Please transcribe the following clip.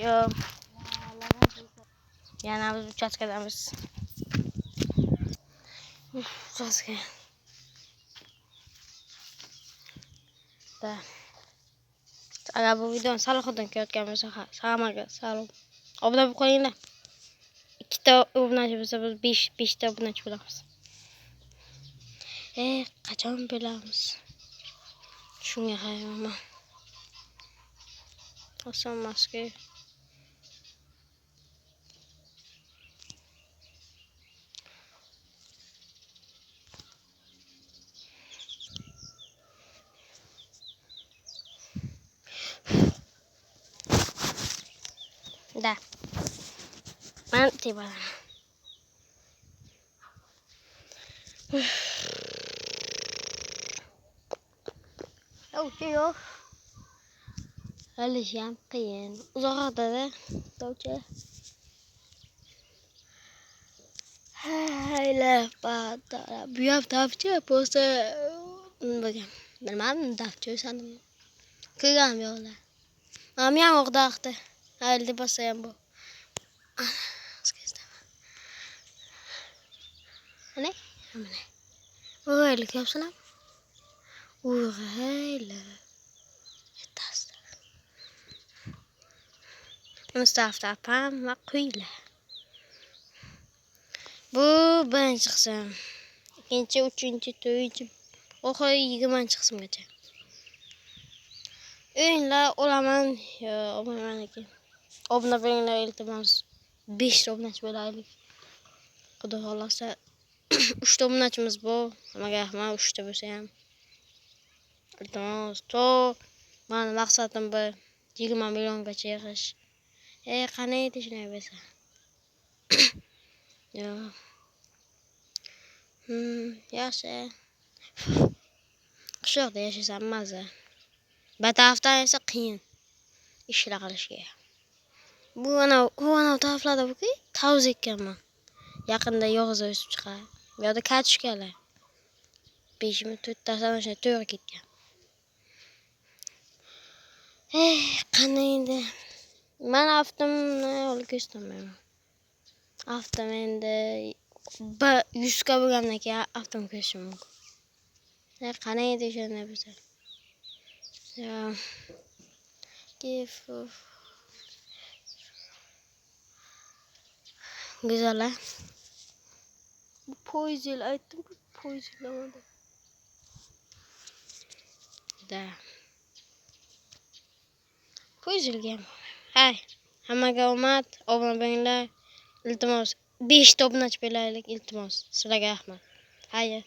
Yo'q. Yana biz uchastkadamiz. Uchastka. Da. Agar bu videoni Salohiddin ko'rayotgan bo'lsa, hammaga salom. Obuna bo'lib qo'yinglar. 2 ta obunachi bo'lsa biz 5 ta obunachi bo'lamiz. Qachon bo'lamiz? Shunga hayronman. Oson emas-ku. Da. Ben tiba. Yo. Alisham qiyin. Uzoqda-da. Dovcha. Hayla bata. Bu ham dovcha bo'lsa, bilmadim, dovcha sandim. Ko'rganim yo'qlar. Mana ham o'qdaqda. Hayli bo'lsa ham bu. Ana? Mana. O'yli kapsulam. O'yli. Yetas. Mustafta pam va quyla. Bu birinchi qism. Ikkinchi, uchinchi, to'rtinchi, oxiri 20 qismgacha. O'yinlar olaman, olmayman lekin. Obuna bo'linglar iltimos. 5 ta obunachi bo'laylik. Xudo xolasa 3 ta obunachimiz bor. Hammaga rahmat, 3 ta bo'lsa ham. Iltimos, mani maqsadim bu 20 milliongacha yig'ish. Qanday tishlayman bo'lsa. Yo. Yaxshi. Qishloqda yashasam maza. Batafdan esa qiyin ishlar qilishga. Bu ana taraflarda bu-ki, tavuz ekkanman. Yaqinda yog'iz o'sib chiqadi. Bu yerda kartoshkalar. 5-4 tadan o'sha to'g'ri ketgan. Qanday endi? Men avtomni olib ketmayman. Avtom endi 100 ga bo'lgandan keyin avtom ko'rishim mumkin. Qanday edi shunday bo'lsa. Ya. Güzel ha. Bu poyzil aytdim, bu poyzillamadi. Da. Poyzilga. Hay. Hammaga omad, obuna bo'linglar. Iltimos 5 ta obunachi bo'laylik, iltimos. Sizlarga rahmat. Hayır.